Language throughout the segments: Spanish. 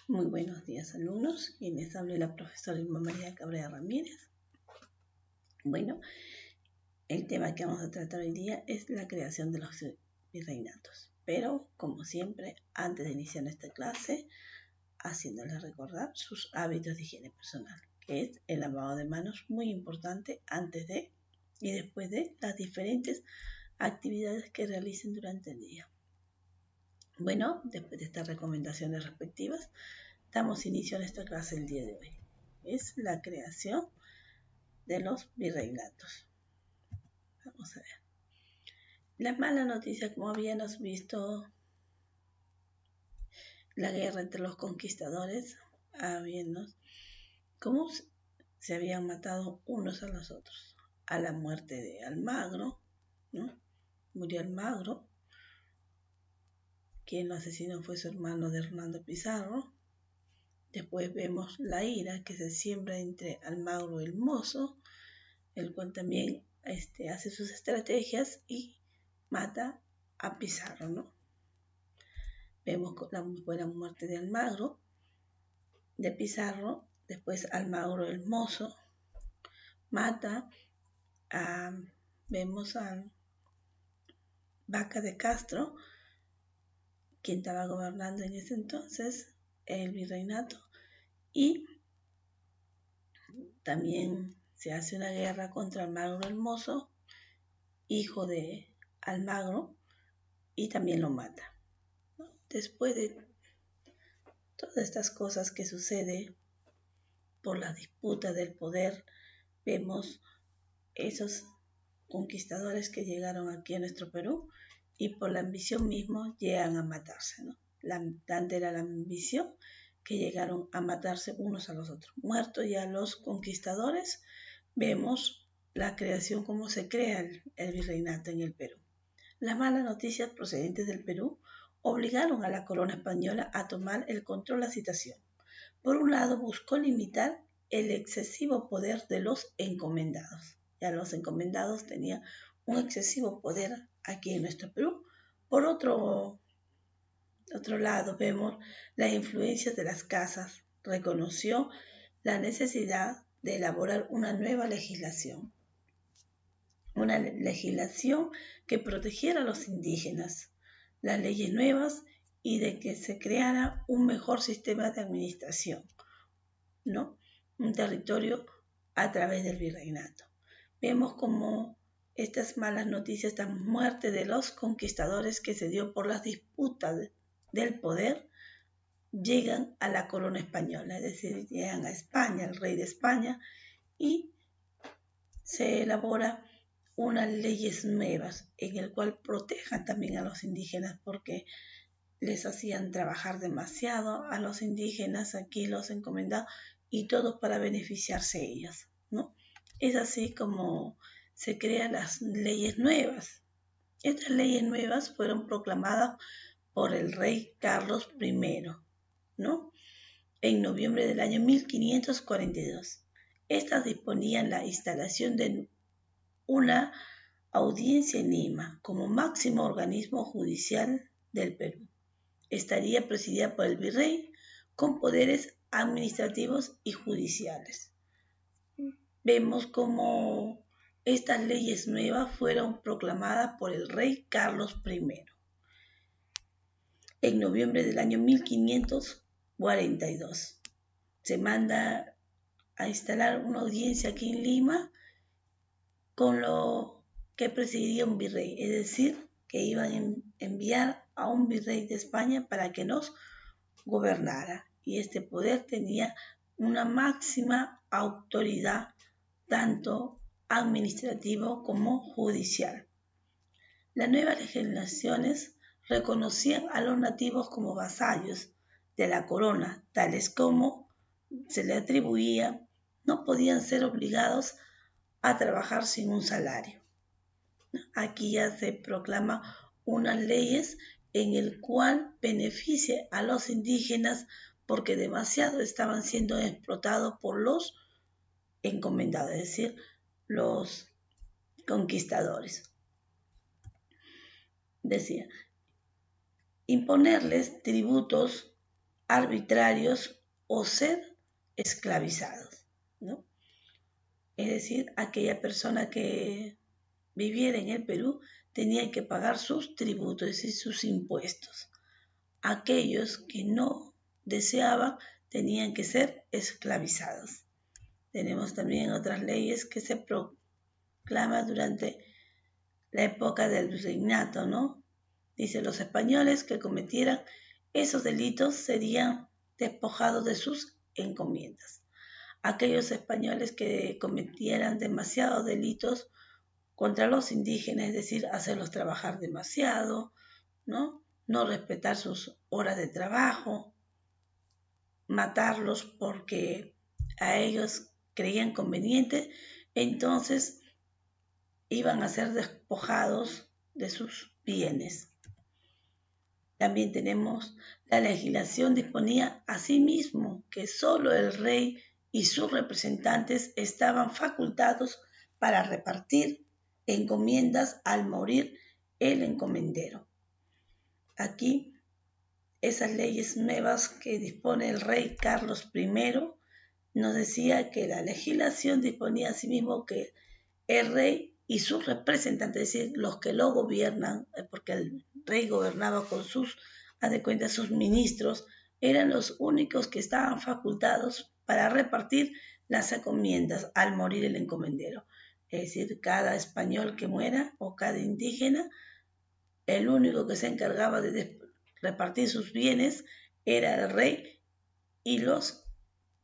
Muy buenos días, alumnos. Quien les habla la profesora Irma María Cabrera Ramírez. Bueno, el tema que vamos a tratar hoy día es la creación de los virreinatos. Pero, como siempre, antes de iniciar esta clase, haciéndoles recordar sus hábitos de higiene personal, que es el lavado de manos, muy importante antes de y después de las diferentes actividades que realicen durante el día. Bueno, después de estas recomendaciones respectivas, damos inicio a esta clase el día de hoy. Es la creación de los virreinatos. Vamos a ver. La mala noticia, como habíamos visto, la guerra entre los conquistadores, cómo se habían matado unos a los otros. A la muerte de Almagro, ¿no? Murió Almagro. Quien lo asesinó fue su hermano de Hernando Pizarro. Después vemos la ira que se siembra entre Almagro y el mozo, el cual también hace sus estrategias y mata a Pizarro, ¿no? Vemos la buena muerte de Almagro, de Pizarro. Después Almagro el mozo mata vemos a Vaca de Castro, quien estaba gobernando en ese entonces el virreinato, y también se hace una guerra contra Almagro el mozo, hijo de Almagro, y también lo mata, ¿no? Después de todas estas cosas que sucede por la disputa del poder, vemos esos conquistadores que llegaron aquí a nuestro Perú y por la ambición mismo llegan a matarse, ¿no? Tanta era la ambición que llegaron a matarse unos a los otros. Muertos ya los conquistadores, vemos la creación, cómo se crea el virreinato en el Perú. Las malas noticias procedentes del Perú obligaron a la corona española a tomar el control de la situación. Por un lado, buscó limitar el excesivo poder de los encomendados. Ya los encomendados tenían un excesivo poder aquí en nuestro Perú. Por otro lado, vemos las influencias de las casas. Reconoció la necesidad de elaborar una nueva legislación. Una legislación que protegiera a los indígenas, las leyes nuevas y de que se creara un mejor sistema de administración, ¿no? Un territorio a través del virreinato. Vemos como estas malas noticias, esta muerte de los conquistadores que se dio por las disputas del poder, llegan a la corona española, es decir, llegan a España, al rey de España, y se elabora unas leyes nuevas en el cual protejan también a los indígenas, porque les hacían trabajar demasiado a los indígenas, aquí los encomendados, y todo para beneficiarse ellos, ¿no? Es así como se crean las leyes nuevas. Estas leyes nuevas fueron proclamadas por el rey Carlos I, ¿no? En noviembre del año 1542. Estas disponían la instalación de una audiencia en Lima como máximo organismo judicial del Perú. Estaría presidida por el virrey con poderes administrativos y judiciales. Vemos cómo estas leyes nuevas fueron proclamadas por el rey Carlos I en noviembre del año 1542. Se manda a instalar una audiencia aquí en Lima con lo que presidiría un virrey, es decir, que iban a enviar a un virrey de España para que nos gobernara, y este poder tenía una máxima autoridad tanto administrativo como judicial. Las nuevas legislaciones reconocían a los nativos como vasallos de la corona, tales como se le atribuía, no podían ser obligados a trabajar sin un salario. Aquí ya se proclama unas leyes en el cual beneficie a los indígenas porque demasiado estaban siendo explotados por los encomendados, es decir, los conquistadores. Decía, imponerles tributos arbitrarios o ser esclavizados, ¿no? Es decir, aquella persona que viviera en el Perú tenía que pagar sus tributos, es decir, sus impuestos. Aquellos que no deseaban tenían que ser esclavizados. Tenemos también otras leyes que se proclaman durante la época del virreinato, ¿no? Dice, los españoles que cometieran esos delitos serían despojados de sus encomiendas. Aquellos españoles que cometieran demasiados delitos contra los indígenas, es decir, hacerlos trabajar demasiado, ¿no? No respetar sus horas de trabajo, matarlos porque a ellos creían conveniente, entonces iban a ser despojados de sus bienes. También tenemos la legislación disponía asimismo que solo el rey y sus representantes estaban facultados para repartir encomiendas al morir el encomendero. Aquí, esas leyes nuevas que dispone el rey Carlos I nos decía que la legislación disponía asimismo que el rey y sus representantes, es decir, los que lo gobiernan, porque el rey gobernaba con sus, haz de cuenta, sus ministros, eran los únicos que estaban facultados para repartir las encomiendas al morir el encomendero. Es decir, cada español que muera o cada indígena, el único que se encargaba de repartir sus bienes era el rey y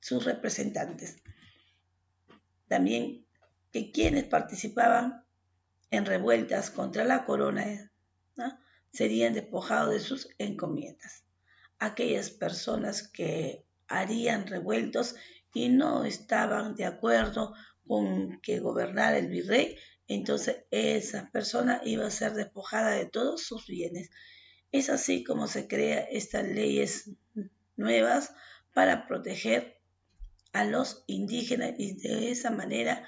sus representantes. También que quienes participaban en revueltas contra la corona, ¿no?, serían despojados de sus encomiendas. Aquellas personas que harían revueltos y no estaban de acuerdo con que gobernara el virrey, entonces esa persona iba a ser despojada de todos sus bienes. Es así como se crean estas leyes nuevas para proteger a los indígenas y de esa manera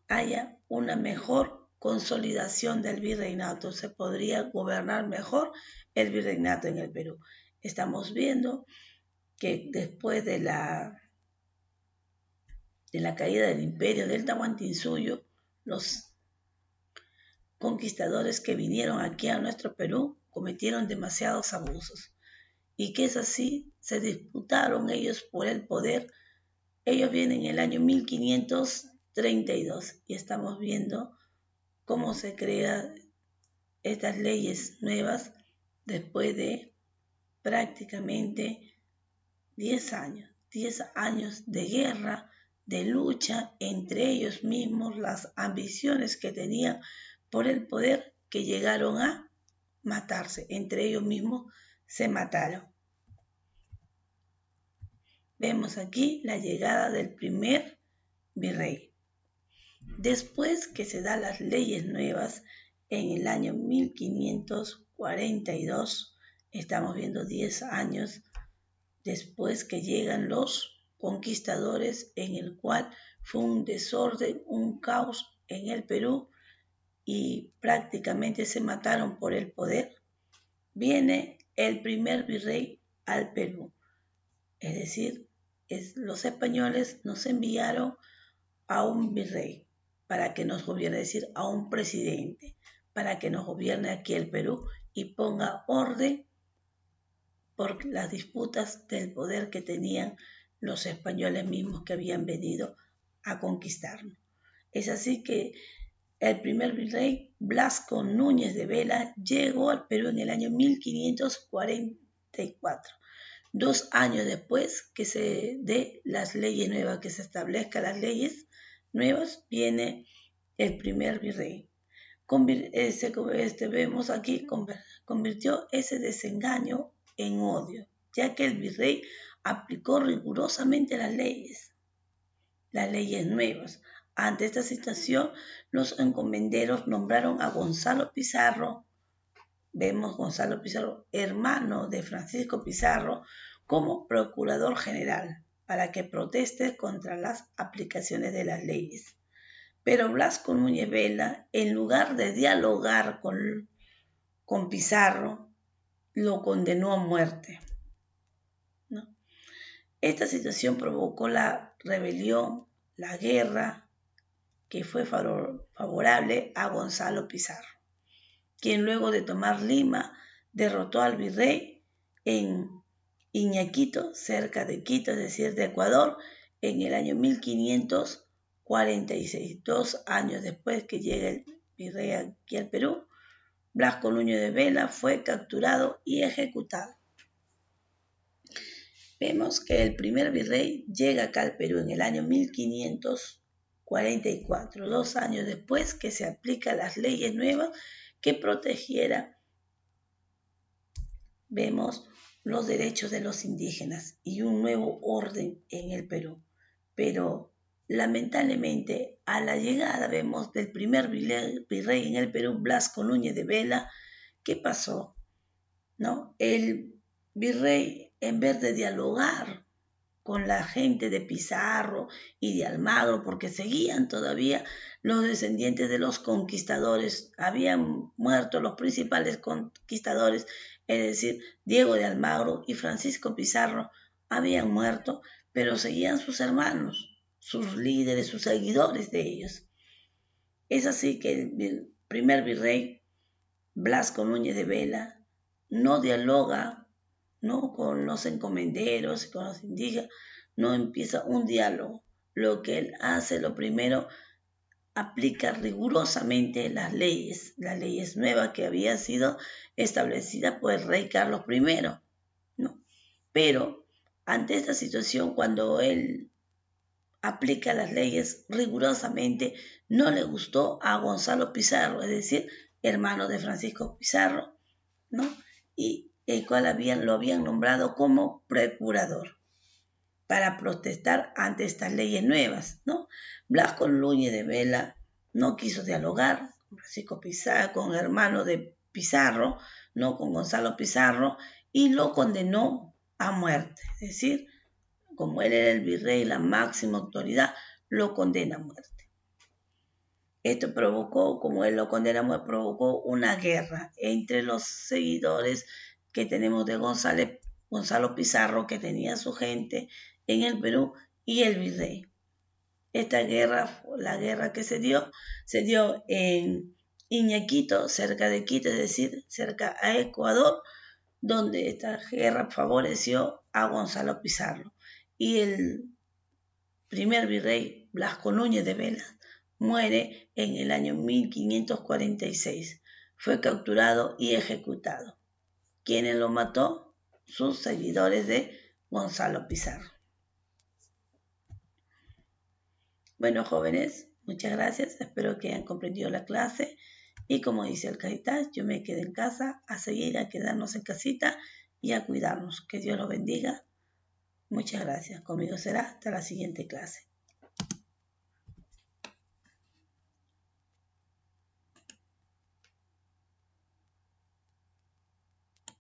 haya una mejor consolidación del virreinato, se podría gobernar mejor el virreinato en el Perú. Estamos viendo que después de la caída del imperio del Tahuantinsuyo, los conquistadores que vinieron aquí a nuestro Perú cometieron demasiados abusos y que es así, se disputaron ellos por el poder. Ellos vienen en el año 1532 y estamos viendo cómo se crean estas leyes nuevas después de prácticamente 10 años de guerra, de lucha entre ellos mismos, las ambiciones que tenían por el poder que llegaron a matarse, entre ellos mismos se mataron. Vemos aquí la llegada del primer virrey. Después que se dan las leyes nuevas en el año 1542, estamos viendo 10 años después que llegan los conquistadores, en el cual fue un desorden, un caos en el Perú y prácticamente se mataron por el poder, viene el primer virrey al Perú. Es decir, los españoles nos enviaron a un virrey para que nos gobierne, es decir, a un presidente, para que nos gobierne aquí el Perú y ponga orden por las disputas del poder que tenían los españoles mismos que habían venido a conquistarnos. Es así que el primer virrey, Blasco Núñez de Vela, llegó al Perú en el año 1544. 2 años después que se dé las leyes nuevas, que se establezcan las leyes nuevas, viene el primer virrey. Vemos aquí, convirtió ese desengaño en odio, ya que el virrey aplicó rigurosamente las leyes nuevas. Ante esta situación, los encomenderos nombraron a Gonzalo Pizarro, vemos Gonzalo Pizarro, hermano de Francisco Pizarro, como procurador general, para que proteste contra las aplicaciones de las leyes. Pero Blasco Núñez Vela, en lugar de dialogar con Pizarro, lo condenó a muerte. Esta situación provocó la rebelión, la guerra, que fue favorable a Gonzalo Pizarro, quien luego de tomar Lima derrotó al virrey en Iñaquito, cerca de Quito, es decir, de Ecuador, en el año 1546. 2 años después que llega el virrey aquí al Perú, Blasco Núñez de Vela fue capturado y ejecutado. Vemos que el primer virrey llega acá al Perú en el año 1544, 2 años después que se aplican las leyes nuevas que protegieran, vemos, los derechos de los indígenas y un nuevo orden en el Perú. Pero lamentablemente a la llegada, vemos, del primer virrey en el Perú, Blasco Núñez de Vela, ¿qué pasó? ¿No? El virrey, en vez de dialogar con la gente de Pizarro y de Almagro, porque seguían todavía los descendientes de los conquistadores, habían muerto los principales conquistadores, es decir, Diego de Almagro y Francisco Pizarro habían muerto, pero seguían sus hermanos, sus líderes, sus seguidores de ellos. Es así que el primer virrey, Blasco Núñez de Vela, no dialoga, ¿no?, con los encomenderos, con los indígenas, no empieza un diálogo. Lo que él hace, lo primero, aplica rigurosamente las leyes nuevas que habían sido establecidas por el rey Carlos I, ¿no? Pero ante esta situación, cuando él aplica las leyes rigurosamente, no le gustó a Gonzalo Pizarro, es decir, hermano de Francisco Pizarro, ¿no?, y el cual lo habían nombrado como procurador para protestar ante estas leyes nuevas, ¿no? Blasco Núñez de Vela no quiso dialogar con Francisco Pizarro, con el hermano de Pizarro, no con Gonzalo Pizarro, y lo condenó a muerte. Es decir, como él era el virrey, la máxima autoridad, lo condena a muerte. Esto provocó, como él lo condena a muerte, provocó una guerra entre los seguidores que tenemos de Gonzalo Pizarro, que tenía su gente en el Perú, y el virrey. Esta guerra, la guerra que se dio en Iñaquito, cerca de Quito, es decir, cerca a Ecuador, donde esta guerra favoreció a Gonzalo Pizarro. Y el primer virrey, Blasco Núñez de Vela, muere en el año 1546. Fue capturado y ejecutado. ¿Quiénes lo mató? Sus seguidores de Gonzalo Pizarro. Bueno, jóvenes, muchas gracias. Espero que hayan comprendido la clase. Y como dice el Caritas, yo me quedé en casa a seguir, a quedarnos en casita y a cuidarnos. Que Dios los bendiga. Muchas gracias. Conmigo será hasta la siguiente clase.